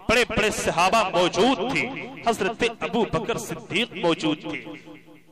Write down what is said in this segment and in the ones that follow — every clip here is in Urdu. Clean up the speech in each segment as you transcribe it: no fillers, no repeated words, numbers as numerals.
بڑے بڑے صحابہ موجود تھے، حضرت ابو بکر صدیق موجود تھے،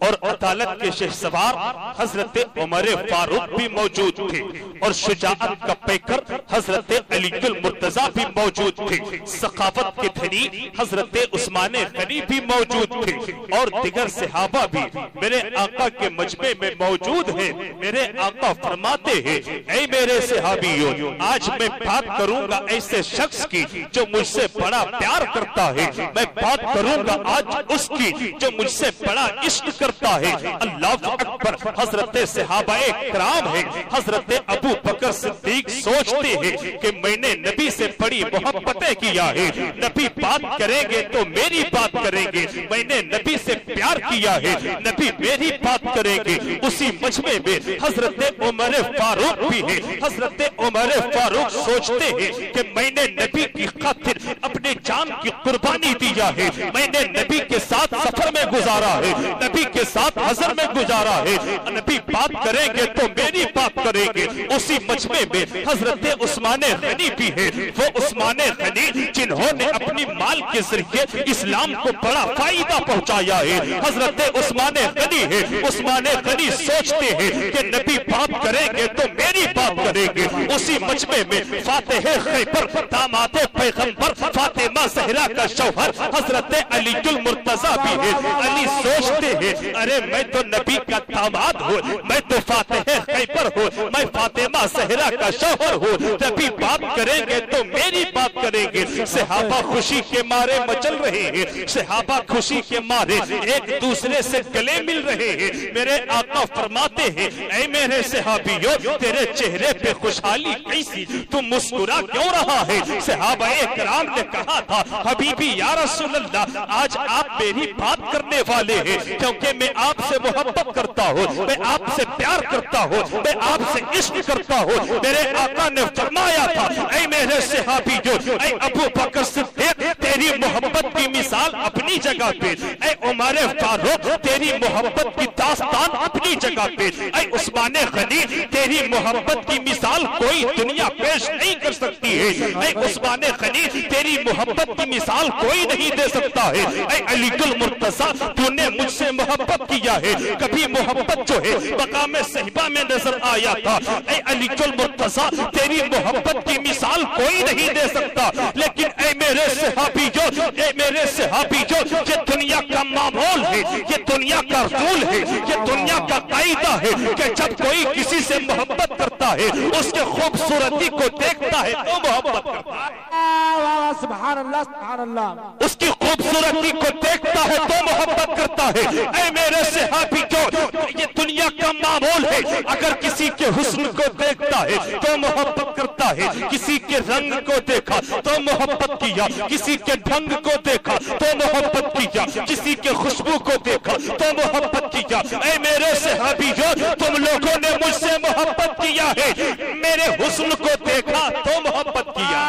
اور عدالت کے شہسوار حضرت عمر فاروق بھی موجود تھے، اور شجاعت کا پیکر حضرت علی المرتضیٰ بھی موجود تھے، ثقافت کے دھنی حضرت عثمان غنی بھی موجود تھے، اور دیگر صحابہ بھی میرے آقا کے مجمع میں موجود ہیں۔ میرے آقا فرماتے ہیں، اے میرے صحابیوں، آج میں بات کروں گا ایسے شخص کی جو مجھ سے بڑا پیار کرتا ہے، میں بات کروں گا آج اس کی جو مجھ سے بڑا عشق کرتا ہے۔ اللہ اکبر۔ حضرت صحابہ کرام ہیں، حضرت ابو بکر صدیق سوچتے ہیں کہ میں نے نبی سے بڑی محبتیں کیا ہے، نبی بات کریں گے تو میری بات کریں گے، میں نے نبی سے پیار کیا ہے، نبی میری بات کریں گے۔ اسی مجمع میں حضرت عمر فاروق بھی ہے، حضرت عمر فاروق سوچتے ہیں کہ میں نے نبی کی خاطر اپنے جان کی قربانی دیا ہے، میں نے نبی کے ساتھ سفر میں گزارا ہے، نبی کے ساتھ حضر میں گزارا ہے، نبی بات کریں گے تو میری بات کریں گے۔ اسی مجمع میں حضرت عثمان غنی بھی ہے، وہ عثمان غنی جنہوں نے اپنی مال کے ذریعے اسلام کو بڑا فائدہ پہنچایا ہے، حضرت عثمان غنی ہے۔ عثمان غنی سوچتے ہیں کہ نبی بات کریں گے تو میری بات کریں گے۔ اسی مجمع میں فاتح خیبر، داماد پیغمبر، فاطمہ زہرا کا شوہر حضرت علی المرتضیٰ بھی ہے۔ علی سوچتے ہیں، ارے میں تو نبی کا داماد ہوں، میں تو فاتح خیبر ہوں، میں فاطمہ زہرا کا شوہر ہوں، نبی بات کریں گے تو میری بات کریں گے۔ صحابہ خوشی کے مارے مچل رہے ہیں، صحابہ خوشی کے مارے ایک دوسرے سے گلے مل رہے ہیں۔ میرے آقا فرماتے ہیں، اے میرے صحابیوں، تیرے چہرے پہ خوشحالی کیسی، تم مسکرا کیوں رہا ہے؟ صحابہ کرام نے کہا تھا، حبیبی یا رسول اللہ، آج آپ میری بات کرنے والے ہیں، کیونکہ میں آپ سے محبت کرتا ہوں، میں آپ سے پیار کرتا ہوں، میں آپ سے عشق کرتا ہوں۔ میرے آقا نے فرمایا تھا، اے میرے صحابیوں، اے ابو بکر صدیق، تیری محبت کی مثال اپنی جگہ پہ، اے عمر فاروق، تیری محبت کی داستان اپنی جگہ پہ، اے عثمان غنی، تیری محبت کی مثال کوئی دنیا پیش نہیں کر سکتی ہے، اے عثمان غنی، تیری محبت کی مثال کوئی نہیں دے سکتا ہے۔ اے علی المرتضیٰ، تو نے مجھ سے محبت کیا ہے، کبھی محبت جو ہے مقام صحبہ میں نظر آیا تھا۔ اے علی المرتضیٰ، تیری محبت کی مثال کوئی نہیں دے سکتا، لیکن اے میرے صحابیوں، اے میرے صحابیوں، یہ دنیا کا معمول ہے، یہ دنیا کا رسول ہے، یہ دنیا کا قاعدہ ہے کہ جب کوئی کسی سے محبت کرتا ہے، اس کے خوبصورتی کو دیکھتا ہے تو محبت کرتا ہے، سبحان اللہ سبحان اللہ، اس کی خوبصورتی کو دیکھتا ہے تو محبت کرتا ہے۔ اے میرے صحابیوں، یہ دنیا کا معمول ہے، اگر کسی کے حسن کو دیکھتا ہے تو محبت کرتا ہے، کسی کے رنگ کو دیکھا تو محبت کیا، کسی کے ڈھنگ کو دیکھا تو محبت کیا، کسی کے خوشبو کو دیکھا تو محبت کیا۔ اے میرے صحابیوں، تم لوگوں نے مجھ سے محبت کیا ہے، میرے حسن کو دیکھا تو محبت کیا۔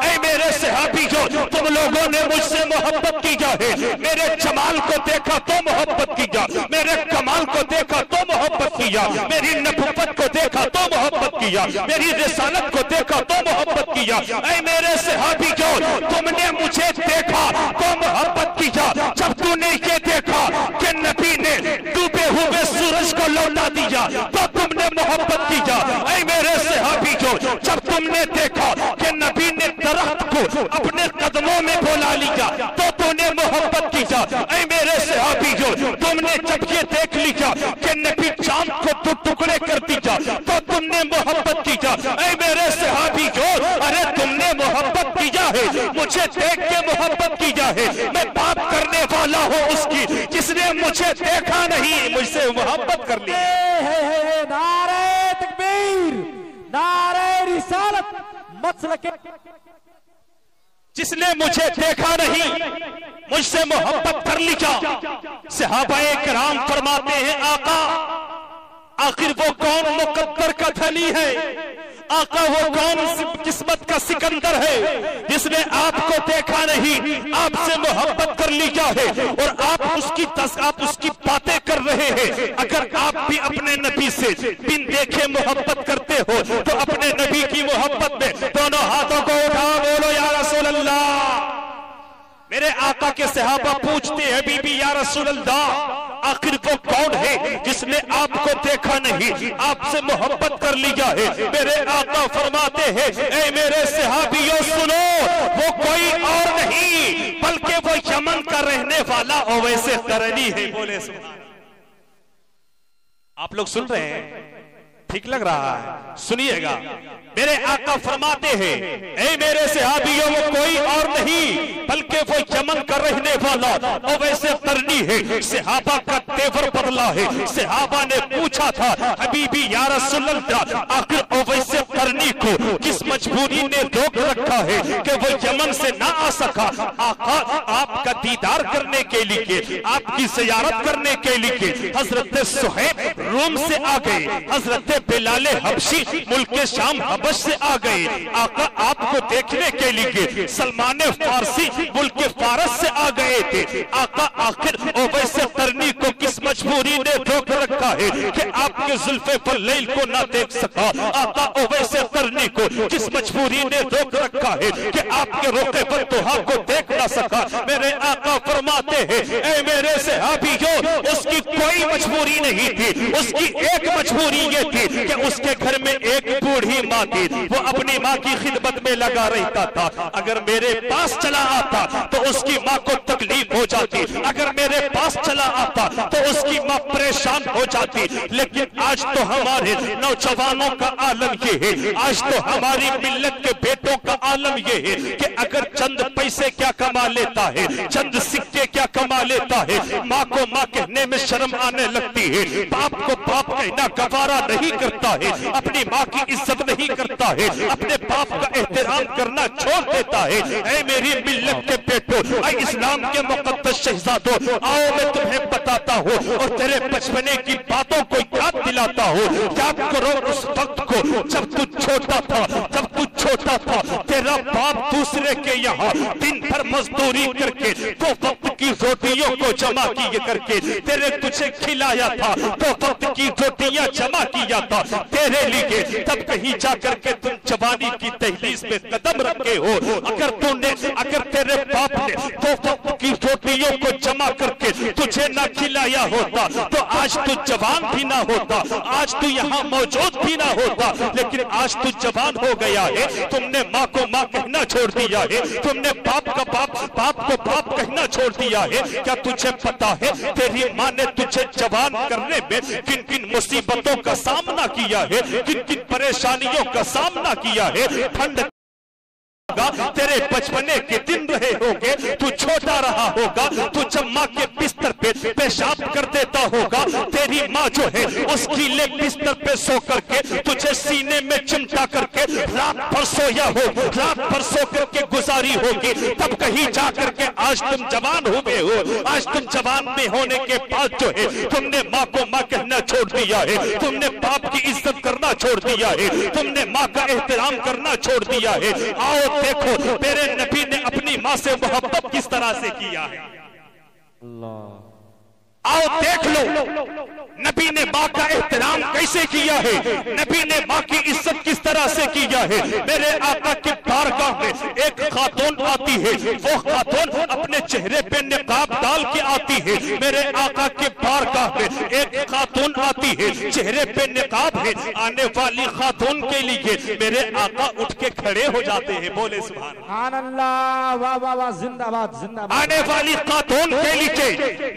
اے میرے صحابیوں، تم لوگوں نے مجھ سے محبت کیا ہے، میرے جمال کو دیکھا تو محبت کیا، میرے کمال کو دیکھا تو محبت کیا، میری نبوت کو دیکھا تو محبت کیا، میری رسالت کو دیکھا تو محبت کیا۔ اے میرے صحابیوں، تم نے مجھے دیکھا تو محبت کیا، جب تو نے یہ دیکھا کہ نبی نے ڈوبے ہوئے سورج کو لوٹا دیا تو تم نے محبت کیا۔ اے میرے صحابیوں، جب تم نے دیکھا کہ نبی نے درخت کو اپنے قدموں میں بولا لیا تو تم نے محبت کیا۔ اے میرے صحابیوں، تم نے جب یہ دیکھ لیا کہ نبی چاند کو تو ٹکڑے کر دیا تو تم نے محبت کیا۔ اے میرے صحابیوں، ارے تم نے محبت کیا ہے، مجھے دیکھ کے محبت کیا ہے، میں بات کرنے والا ہوں اس کی جس نے مجھے دیکھا نہیں، مجھ سے محبت کر لی۔ نعرہ تکبیر، نعرہ رسالت، مسلک، جس نے مجھے دیکھا نہیں مجھ سے محبت کر لیا۔ صحابہ کرام فرماتے ہیں، آقا آخر وہ کون مقدر کا دھنی ہے، آقا وہ کون قسمت کا سکندر ہے جس نے آپ کو دیکھا نہیں، آپ سے محبت کر لیا ہے اور آپ اس کی باتیں کر رہے ہیں۔ اگر آپ بھی اپنے نبی سے بن دیکھے محبت کرتے ہو تو اپنے نبی کی محبت میں دونوں ہاتھوں کو اٹھا بولو یا رسول اللہ۔ آقا کے صحابہ پوچھتے ہیں بی بی یا رسول اللہ آخر وہ کون ہے جس نے آپ کو دیکھا نہیں, آپ سے محبت کر لیا ہے؟ میرے آقا فرماتے ہیں اے میرے صحابیوں سنو, وہ کوئی اور نہیں بلکہ وہ یمن کا رہنے والا اویس قرنی ہے. بولے سبحان. آپ لوگ سن رہے ہیں؟ ٹھیک لگ رہا ہے؟ سنیے گا. میرے آقا فرماتے ہیں اے میرے صحابیوں وہ کوئی اور نہیں بلکہ وہ یمن کا رہنے والا اویس قرنی ہے. صحابہ کا تیور بدلا ہے. صحابہ نے پوچھا تھا حبیبی یا رسول اللہ آخر اویس قرنی کو کس مجبوری نے روک رکھا ہے کہ وہ یمن سے نہ آ سکا؟ آقا آپ کا دیدار کرنے کے لیے, آپ کی زیارت کرنے کے لیے حضرت صہیب روم سے آ گئے, حضرت بلال حبشی ملک شام حبش سے آ گئے. آقا آپ کو دیکھنے کے لیے سلمان فارسی ملک فارس سے آ گئے تھے. آقا آخر اویس قرنی کو کس مجبوری نے روک رکھا ہے کہ آپ کے زلف پر لیل کو نہ دیکھ سکا؟ آقا اویس قرنی کو کس مجبوری نے روک رکھا ہے کہ آپ کے روقے پر توہا کو دیکھ نہ سکا؟ میرے آقا فرماتے ہیں اے میرے صحابیوں اس کی کوئی مجبوری نہیں تھی. اس کی ایک مجبوری یہ تھی کہ اس کے گھر میں ایک بوڑھی ماں تھی, وہ اپنی ماں کی خدمت میں لگا رہتا تھا. اگر میرے پاس چلا آتا تو اس کی ماں کو تکلیف ہو جاتی, اگر میرے پاس چلا آتا تو اس کی ماں پریشان ہو جاتی. لیکن آج تو ہمارے نوجوانوں کا عالم یہ ہے, آج تو ہماری ملت کے بیٹوں کا عالم یہ ہے کہ اگر چند پیسے کیا کما لیتا ہے, چند سکے کیا کما لیتا ہے, ماں کو ماں کہنے میں شرم آنے لگتی ہے, باپ کو باپ کہنا گوارا نہیں کرتا ہے, اپنی ماں کی عزت نہیں کرتا ہے, اپنے باپ کا احترام کرنا چھوڑ دیتا ہے. اے میری ملت کے بیٹوں, اے اسلام کے مقدس شہزادوں, آؤ میں تمہیں بتاتا ہوں اور تیرے بچپنے کی باتوں کو یاد دلاتا ہوں. یاد کرو اس وقت کو جب تو چھوٹا تھا, جب تو چھوٹا تھا تیرا باپ دوسرے کے یہاں دن بھر مزدوری کر کے دو وقت کی روٹیوں کو جمع کیے کر کے تیرے تجھے کھلایا تھا, دو وقت کی روٹیاں جمع کیا تھا تیرے لیے. تب کہیں جا کر کے تم جوانی کی دہلیز میں قدم رکھے ہو. اگر تیرے باپ نے دو وقت کی روٹیوں کو جمع کر کے تجھے نہ کھلایا ہوتا تو آج تو جوان بھی نہ ہوتا, آج تو یہاں موجود بھی نہ ہوتا. لیکن آج تو جوان ہو گیا ہے, تم نے ماں کو ماں کہنا چھوڑ دیا ہے, تم نے باپ کو باپ کہنا چھوڑ دیا ہے. کیا تجھے پتا ہے تیری ماں نے تجھے جوان کرنے میں کن کن مصیبتوں کا سامنا کیا ہے, کن کن پریشانیوں کا سامنا کیا ہے؟ ٹھنڈ تیرے بچپنے کے دن رہے ہوگے, تو چھوٹا رہا ہوگا, تو جب ماں کے بستر پہ پیشاب کر دیتا ہوگا, تیری ماں جو ہے اس گیلے بستر پہ سو کر کے تجھے سینے میں چمٹا کر کے رات بھر سویا ہو, رات بھر سو کر کے گزاری ہوگی. تب کہیں جا کر کے آج تم جوان ہوئے ہو, آج تم جوان میں ہونے کے بعد جو ہے تم نے ماں کو ماں کہنا چھوڑ دیا ہے, تم نے باپ کی عزت کرنا چھوڑ دیا ہے, تم نے ماں کا احترام کرنا چھوڑ دیا ہے. آؤ دیکھو میرے نبی نے اپنی ماں سے محبت کس طرح سے کیا ہے. آؤ دیکھ لو نبی نے ماں کا احترام کیسے کیا ہے, نبی نے ماں کی عزت کس طرح سے کیا ہے. میرے آقا کی بارگاہ میں ایک خاتون آتی ہے, وہ خاتون اپنے چہرے پہ نقاب ڈال کے آتی ہے. میرے آقا کی بارگاہ میں ایک خاتون آتی ہے, چہرے پہ نقاب ہے. آنے والی خاتون کے لیے میرے آقا اٹھ کے کھڑے ہو جاتے ہیں. بولے سبحان اللہ, واہ واہ واہ, زندہ باد زندہ باد. آنے والی خاتون کے لیے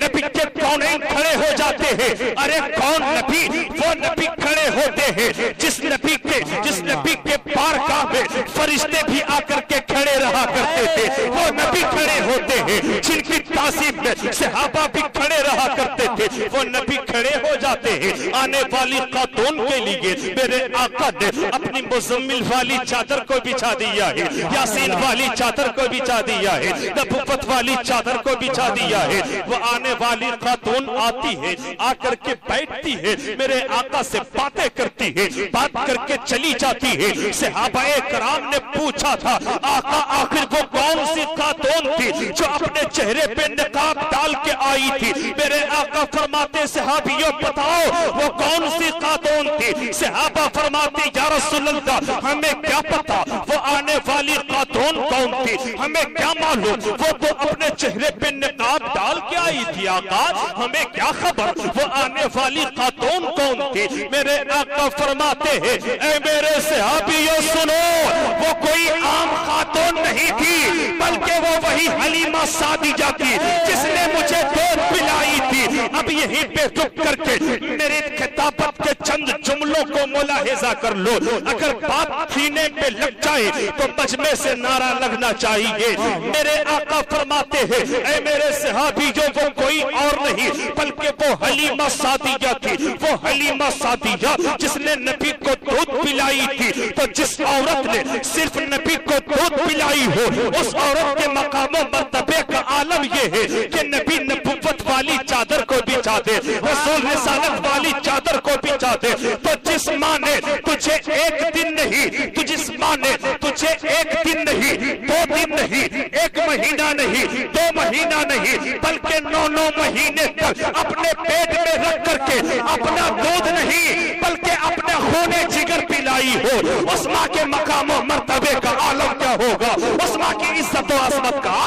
نبی کے کونین کھڑے ہو جاتے ہیں. ارے کون نبی؟ وہ نبی کھڑے ہوتے ہیں جس نبی کے بارگاہ میں فرشتے بھی آ کر کے کھڑے رہا کرتے تھے. وہ نبی کھڑے ہوتے ہیں جن کی تعظیم میں صحابہ بھی کھڑے رہا کرتے تھے. وہ نبی کھڑے ہو جاتے ہیں. آنے والی خاتون کے لیے میرے آقا نے اپنی مزمل والی چادر کو بچھا دیا ہے, یاسین والی چادر کو بچھا دیا ہے, نبوت والی چادر کو بچھا دیا ہے. وہ آنے والی خاتون آتی ہے, آ کر کے بیٹھتی ہے, میرے آقا سے باتیں کرتی ہے, بات کر کے چلی جاتی ہے. صحابہ کرام نے پوچھا تھا آقا آخر وہ کون سی خاتون تھی جو اپنے چہرے پہ نقاب ڈال کے آئی تھی؟ میرے آقا فرماتے صحابیوں بتاؤ وہ کون سی خاتون تھی؟ صحابہ فرماتے یا رسول اللہ ہمیں کیا پتا وہ آنے والی خاتون کون تھی, ہمیں ہمیں کیا معلوم وہ تو اپنے چہرے پہ نقاب ڈال کے آئی تھی آقا، ہمیں کیا خبر وہ آنے والی خاتون کون تھی؟ میرے آقا فرماتے ہیں اے میرے صحابیوں سنو، وہ کوئی عام خاتون نہیں تھی بلکہ وہ وہی حلیمہ سعدیہ تھی جس نے مجھے دودھ پلائی تھی۔ اب یہیں پہ رک کر کے میرے خطابت کے چند جملوں کو ملاحظہ کر لو، اگر بات سینے پہ لگ جائے تو مجمع سے نعرہ لگنا چاہیے۔ میرے آقا فرماتے ہیں اے میرے صحابی جو وہ کوئی اور نہیں بلکہ وہ حلیمہ سعدیہ تھی، وہ حلیمہ سعدیہ جس نے نبی کو دودھ پلائی تھی۔ تو جس عورت نے صرف نبی کو دودھ پلائی ہو اس عورت کے مقام و مرتبے کا عالم یہ ہے کہ نبی نبوت والی چادر کو بچھا دے، رسول رسالت والی چادر کو بچھا دے۔ تو جس ماں نے تجھے ایک دن نہیں، جس ماں نے تجھے ایک دن نہیں، 2 دن نہیں، 1 مہینہ نہیں، 2 مہینہ نہیں بلکہ 9 مہینے تک اپنے پیٹ میں رکھ کر کے اپنا دودھ نہیں بلکہ اپنا خون جگر پلائی ہو، اس ماں کے مقام و مرتبے کا عالم کیا ہوگا، اس ماں کی عزت و عظمت کا۔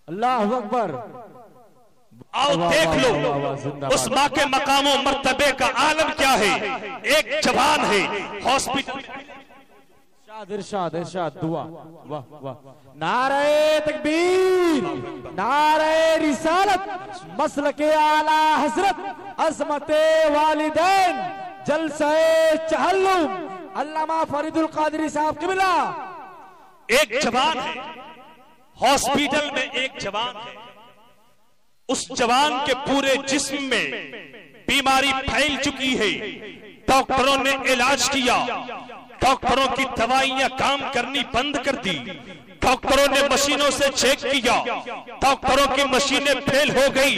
اللہ اکبر، آؤ دیکھ لو اس ماں کے مقام و مرتبے کا عالم کیا ہے۔ ایک جوان ہے ہاسپٹل، ارشاد ارشاد دعا، واہ واہ، نعرہ تکبیر، نعرہ رسالت، مسلک اعلی حضرت، عظمت والدین، جلسہ چہلم، علامہ فرید القادری صاحب قبلہ۔ ایک جوان ہے ہاسپٹل میں، ایک جوان ہے، اس جوان کے پورے جسم میں بیماری پھیل چکی ہے۔ ڈاکٹروں نے علاج کیا، ڈاکٹروں کی دوائیاں کام کرنی بند کر دی، ڈاکٹروں نے مشینوں سے چیک کیا، ڈاکٹروں کی مشینیں فیل ہو گئی،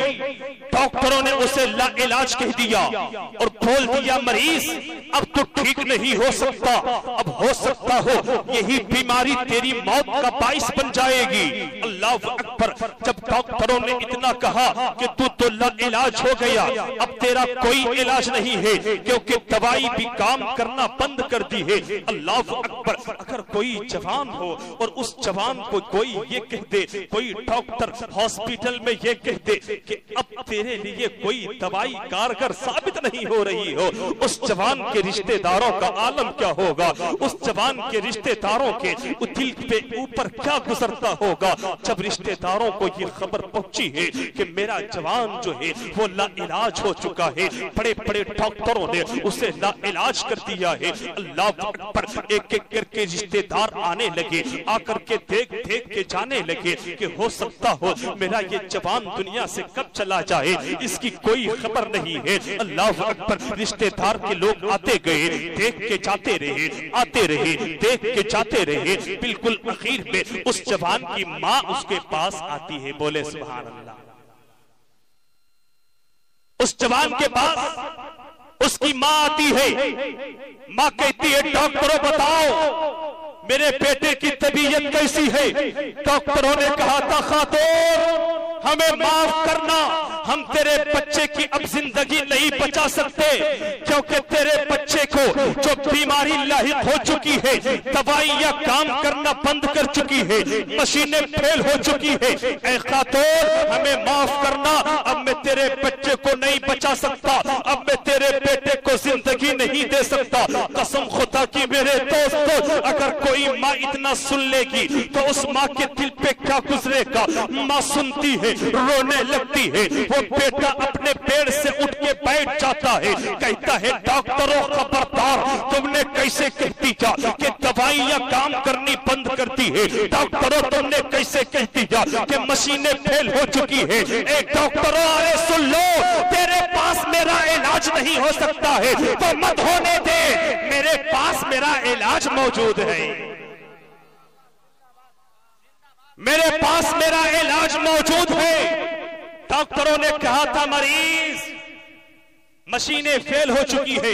ڈاکٹروں نے اسے لا علاج کہہ دیا اور بول دیا مریض اب تو ٹھیک نہیں ہو سکتا، اب ہو سکتا ہو یہی بیماری تیری موت کا باعث بن جائے گی۔ اللہ اکبر، جب ڈاکٹروں نے اتنا کہا کہ تو لا علاج ہو گیا، اب تیرا کوئی علاج نہیں ہے کیونکہ دوائی بھی کام کرنا بند کر دی ہے۔ اللہ اکبر، اگر کوئی جوان ہو اور اس جوان کو کوئی یہ کہہ دے، کوئی ڈاکٹر ہاسپٹل میں یہ کہہ دے کہ اب تیرے لیے کوئی دوائی کارگر ثابت نہیں ہو رہی ہو، اس جوان کے رشتہ داروں کا عالم کیا ہوگا، اس جوان کے رشتہ داروں کے دل پہ اوپر کیا گزرتا ہوگا جب رشتہ داروں کو یہ خبر پہنچی ہے کہ میرا جوان جو ہے وہ لا علاج ہو چکا ہے، بڑے بڑے ڈاکٹروں نے اسے لا علاج کر دیا ہے۔ اللہ اکبر، ایک ایک کر کے رشتہ دار آنے لگے، آ کر کے دیکھ دیکھ کے جانے لگے کہ ہو سکتا ہو میرا یہ جوان دنیا سے کب چلا جائے، اس کی کوئی خبر نہیں ہے۔ اللہ اکبر، رشتہ دار کے لوگ آتے گئے، دیکھ کے جاتے رہے، آتے رہے، دیکھ کے جاتے رہے، بالکل اخیر میں اس جوان کی ماں اس کے پاس آتی ہے، بولے سبحان اللہ۔ اس جوان کے پاس اس کی ماں آتی ہے، ماں کہتی ہے ڈاکٹروں بتاؤ میرے بیٹے کی طبیعت کیسی ہے؟ ڈاکٹروں نے کہا تھا خاتون ہمیں معاف کرنا، ہم تیرے بچے کی اب زندگی نہیں بچا سکتے کیونکہ تیرے بچے کو جو بیماری لاحق ہو چکی ہے، دوائیاں کام کرنا بند کر چکی ہے، مشینیں فیل ہو چکی ہے، اے خاتون ہمیں معاف کرنا، اب میں تیرے بچے کو نہیں بچا سکتا، اب میں تیرے بیٹے کو زندگی نہیں دے سکتا۔ قسم خدا کی میرے دوستو، اگر کوئی ماں اتنا سن لے گی تو اس ماں کے دل پہ کیا گزرے گا؟ ماں سنتی ہے، رونے لگتی ہے، وہ بیٹا اپنے پیڑ سے اٹھ کے بیٹھ جاتا ہے، کہتا ہے ڈاکٹروں خبردار، تم نے کیسے کہتی جا کہ دوائیاں کام کرنی بند کرتی ہے، ڈاکٹروں تم نے کیسے کہتی جا کہ مشینیں فیل ہو چکی ہے، اے ڈاکٹروں آئے سن لو، تیرے پاس میرا علاج نہیں ہو سکتا ہے تو مت ہونے دے، میرے پاس میرا علاج موجود ہے، میرے پاس میرا علاج موجود ہے۔ ڈاکٹروں نے کہا تھا مریض مشینیں فیل ہو چکی ہے،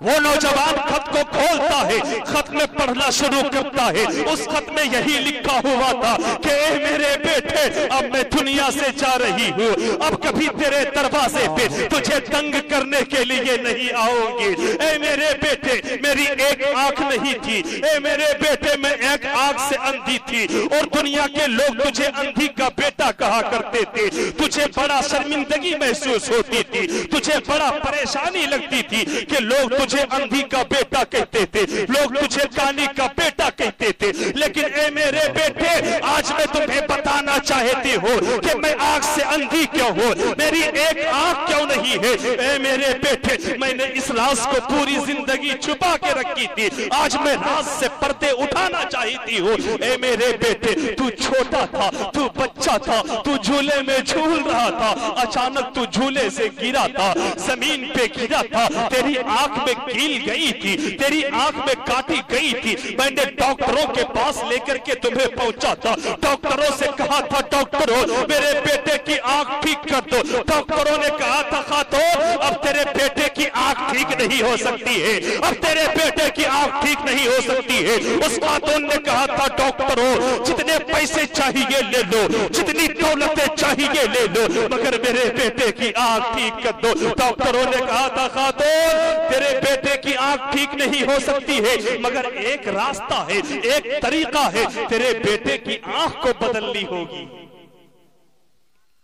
وہ نوجوان خط کو کھولتا ہے، خط میں پڑھنا شروع کرتا ہے، اس خط میں یہی لکھا ہوا تھا کہ اے میرے بیٹے اب میں دنیا سے جا رہی ہوں، اب کبھی تیرے دروازے پہ تجھے تنگ کرنے کے لیے نہیں آؤں گی۔ اے میرے بیٹے میری ایک آنکھ نہیں تھی، اے میرے بیٹے میں ایک آنکھ سے اندھی تھی اور دنیا کے لوگ تجھے اندھی کا بیٹا کہا کرتے تھے، تجھے بڑا شرمندگی محسوس ہوتی تھی، تجھے بڑا پریشانی لگتی تھی کہ لوگ تجھے اندھی کا بیٹا کہتے تھے، لوگ تجھے کانی کا بیٹا کہتے تھے، لیکن اے میرے بیٹے آج میں تمہیں بتانا چاہتی ہوں کہ میں آنکھ سے اندھی کیوں ہوں، میری ایک آنکھ کیوں نہیں ہے۔ اے میرے بیٹے میں نے اس راز کو پوری زندگی چھپا کے رکھی تھی، آج میں راز سے پردے اٹھانا چاہتی ہوں۔ اے میرے بیٹے تو چھوٹا تھا، تو بچہ تھا، تو جھولے میں جھول رہا تھا، اچانک تو جھولے سے گرا تھا، زمین پہ گرا تھا، تیری آنکھ میں کیل گئی تھی، تیری آنکھ میں کاٹی گئی تھی، میں نے ڈاکٹروں کے پاس لے کر کے تمہیں پہنچا تھا، ڈاکٹروں سے کہا تھا ڈاکٹروں میرے بیٹے کی آنکھ ٹھیک کر دو، ڈاکٹروں نے کہا تھا خاتون اب تیرے بیٹے کی آنکھ ٹھیک نہیں ہو سکتی ہے، اب تیرے بیٹے کی آنکھ ٹھیک نہیں ہو سکتی ہے۔ اس خاتون نے کہا تھا ڈاکٹروں جتنے پیسے چاہیے لے لو، جتنی دولتیں چاہیے لے لو، مگر میرے بیٹے کی آنکھ ٹھیک کر دو۔ ڈاکٹروں نے کہا تھا خاتون تیرے بیٹے کی آنکھ ٹھیک نہیں ہو سکتی ہے، مگر ایک راستہ ہے، ایک طریقہ ہے، تیرے بیٹے کی آنکھ کو بدلنی ہوگی۔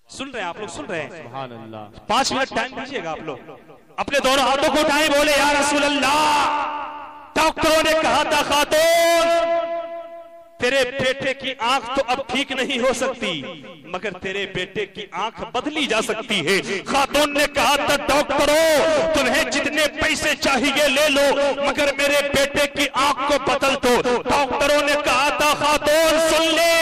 سن رہے ہیں آپ لوگ، سن رہے ہیں؟ سبحان اللہ۔ 5 منٹ ٹائم دیجئے گا آپ لوگ، اپنے دونوں ہاتھوں کو اٹھائیں، بولے یا رسول اللہ۔ ڈاکٹروں نے کہا تھا خاتون تیرے بیٹے کی آنکھ تو اب ٹھیک نہیں ہو سکتی، مگر تیرے بیٹے کی آنکھ بدلی جا سکتی ہے۔ خاتون نے کہا تھا ڈاکٹروں تمہیں جتنے پیسے چاہیے لے لو، مگر میرے بیٹے کی آنکھ کو بدل دو۔ ڈاکٹروں نے کہا تھا خاتون سن لے،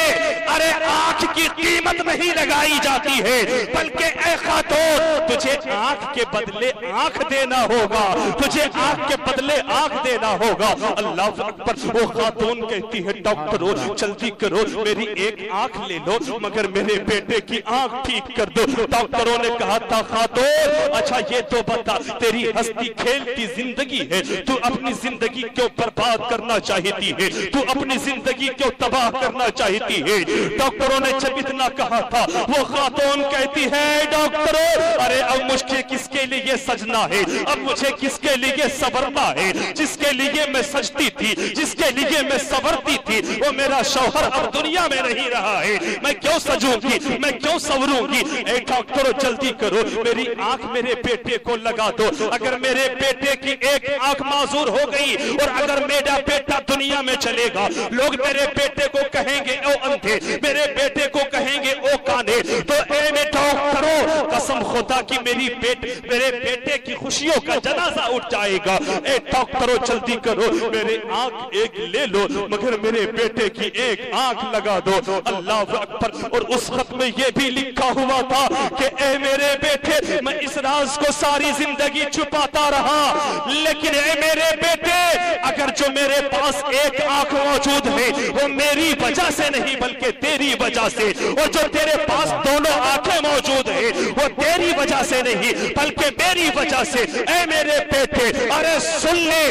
ارے آنکھ کی قیمت نہیں لگائی جاتی ہے، بلکہ اے خاتون تجھے آنکھ کے بدلے آنکھ دینا ہوگا، تجھے آنکھ کے بدلے آنکھ دینا ہوگا۔ اللہ اکبر۔ وہ خاتون کہتی ہے ڈاکٹروں جلدی کرو میری ایک آنکھ لے لو، مگر میرے بیٹے کی آنکھ ٹھیک کر دو۔ ڈاکٹروں نے کہا تھا خاتون اچھا یہ تو بتا تیری ہستی کھیلتی زندگی ہے، تو اپنی زندگی کیوں برباد کرنا چاہتی ہے، تو اپنی زندگی کیوں تباہ کرنا چاہتی ہے۔ ڈاکٹروں نے جب اتنا کہا تھا وہ خاتون کہتی ہے ڈاکٹروں ارے اب مجھے کس کے لیے سجنا ہے، اب مجھے کس کے لیے سورنا ہے، جس کے لیے میں سجتی تھی، جس کے لیے میں سورتی تھی وہ میرا شوہر اب دنیا میں نہیں رہا ہے، میں کیوں سجوں گی، میں کیوں سوروں گی۔ اے ڈاکٹروں جلدی کرو میری آنکھ میرے بیٹے کو لگا دو، اگر میرے بیٹے کی ایک آنکھ معذور ہو گئی اور اگر میرا بیٹا دنیا میں چلے گا لوگ میرے بیٹے کو کہیں گے او اندھے، میرے بیٹے کو کہیں گے او کانے، تو اے میں ڈاکٹروں قسم خدا کی میرے بیٹے کی خوشیوں کا جنازہ اٹھ جائے گا۔ اے ڈاکٹروں جلدی کرو میرے آنکھ ایک لے لو مگر میرے بیٹے کی ایک آنکھ لگا دو۔ اللہ اکبر۔ اور اس خط میں یہ بھی لکھا ہوا تھا کہ اے میرے بیٹے میں اس راز کو ساری زندگی چھپاتا رہا، لیکن اے میرے بیٹے اگر جو میرے پاس ایک آنکھ موجود ہے وہ میری وجہ سے نہیں بلکہ تیری وجہ سے، اور جو تیرے پاس دونوں آنکھیں موجود ہیں وہ تیری وجہ سے نہیں بلکہ میری وجہ سے۔ اے میرے بیٹے ارے سن لے،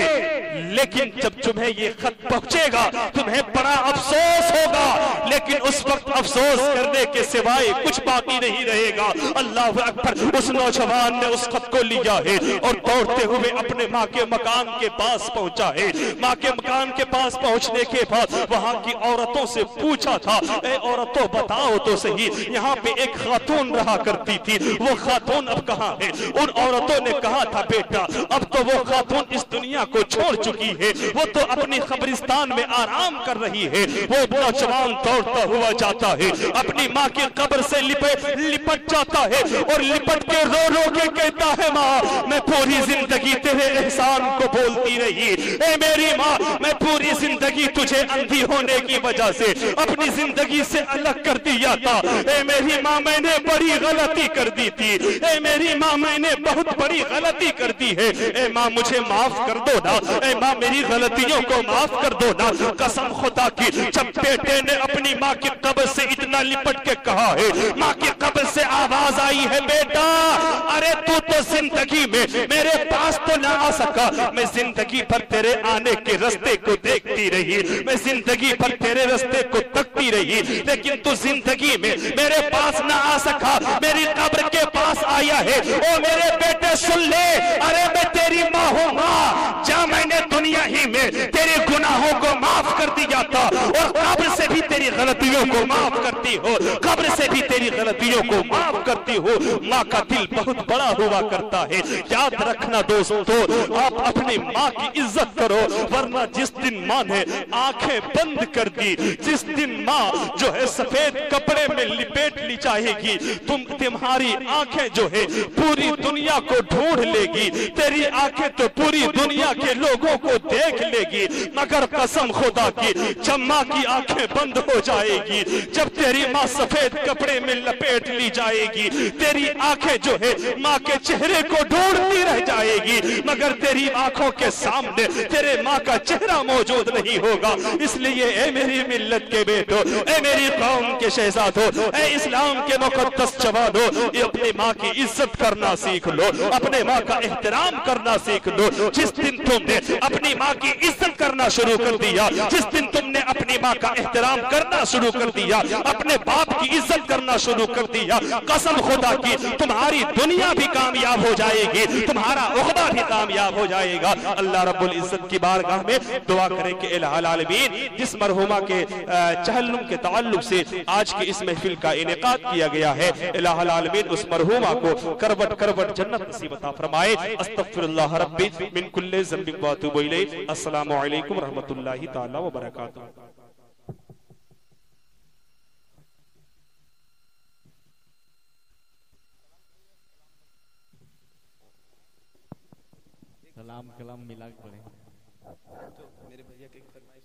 لیکن جب تمہیں یہ خط پہنچے گا تمہیں بڑا افسوس ہوگا، لیکن اس وقت افسوس کرنے کے سوائے کچھ باقی نہیں رہے گا۔ اللہ اکبر۔ اس نوجوان نے اس خط کو لیا ہے اور دوڑتے ہوئے اپنے ماں کے مکان کے پاس پہنچا ہے۔ ماں کے مکان کے پاس پہنچنے کے بعد وہاں کی عورتوں سے پوچھا تھا اے عورتوں بتاؤ تو صحیح یہاں پہ ایک خاتون رہا کرتی تھی، وہ خاتون اب کہاں ہے؟ ان عورتوں نے کہا تھا بیٹا اب تو وہ خاتون اس دنیا کو چھوڑ چکی ہے، وہ تو اپنی قبرستان میں آرام کر رہی ہے۔ وہ نوجوان دوڑتا ہوا جاتا ہے، اپنی ماں کی قبر سے لپٹ جاتا ہے اور لپٹ کے رو رو کے کہتا ہے ماں میں پوری زندگی تیرے احسان کو بولتی رہی، اے میری ماں میں پوری زندگی تجھے اندھی ہونے کی وجہ سے اپنی زندگی سے الگ کر دیا تھا۔ اے میری ماں میں نے بڑی غلطی کر دی تھی، اے میری ماں میں نے بہت بڑی غلطی کر دی ہے، اے ماں مجھے معاف کر دو نا، اے ماں میری غلطیوں کو معاف کر دو نا۔ قسم خدا کی جب بیٹے نے اپنی ماں کی قبر سے سے اتنا لپٹ کے کہا ہے، ماں کی قبر سے آواز آئی ہے بیٹا ارے تو زندگی میں میرے پاس تو نہ آ سکا، میں زندگی بھر تیرے آنے کے رستے کو دیکھتی رہی، میں زندگی بھر تیرے رستے کو تکتی رہی، لیکن تو زندگی میں میرے پاس نہ آ سکا، میری قبر کے پاس آیا ہے۔ او میرے بیٹے سن لے، ارے میں تیری ماں ہوں ماں، جا میں نے دنیا ہی میں تیرے گناہوں کو معاف کر دیا تھا، اور قبر سے بھی تیری غلطیوں کو معاف کرتی ہو، قبر سے بھی تیری غلطیوں کو معاف کرتی ہو۔ ماں کا دل بہت بڑا ہوا کرتا ہے، یاد رکھنا دوستو، آپ اپنی ماں کی عزت کرو، ورنہ جس دن ماں نے آنکھیں بند کر دی، جس دن ماں جو ہے سفید کپڑے میں لپیٹ لی جائے گی، تمہاری آنکھیں جو ہے پوری دنیا کو ڈھونڈ لے گی، تیری آنکھیں تو پوری دنیا کے لوگوں کو دیکھ لے گی، مگر قسم خدا کی جب ماں کی آنکھیں بند ہو جائے گی، جب تیری ماں سفید کپڑے میں لپیٹ لی جائے گی، تیری آنکھیں جو ہے ماں کے چہرے کو ڈھونڈتی رہ جائے گی، مگر تیری آنکھوں کے سامنے تیرے ماں کا چہرہ موجود نہیں ہوگا۔ اس لیے اے میری ملت کے بیٹو، اے میری قوم کے شہزادو، اے اسلام کے مقدس جوانو، یہ اپنی ماں کی عزت کرنا سیکھ لو، اپنے ماں کا احترام کرنا سیکھ لو۔ جس دن تم نے اپنی ماں کی عزت کرنا شروع کر دیا، جس دن تم نے اپنی ماں کا احترام کرنا شروع کر دیا، اپنے باپ کی عزت کرنا شروع کر دیا، قسم خدا کی تمہاری دنیا بھی کامیاب ہو جائے گی، تمہارا عقبہ بھی کامیاب ہو جائے گا۔ اللہ رب العزت کی بارگاہ میں دعا کریں کہ الہ العالمین جس مرحومہ کے چہلم کے تعلق سے آج کی اس محفل کا انعقاد کیا گیا ہے، الہ العالمین اس مرحومہ کو کروٹ کروٹ جنت نصیب عطا فرمائے۔ استغفر اللہ ربی من کل ذنب و اتوب الیہ۔ السلام علیکم ورحمۃ اللہ تعالی وبرکاتہ۔ سلام کلام ملا کے پڑھیں۔ تو میرے بھیا کی فرمائش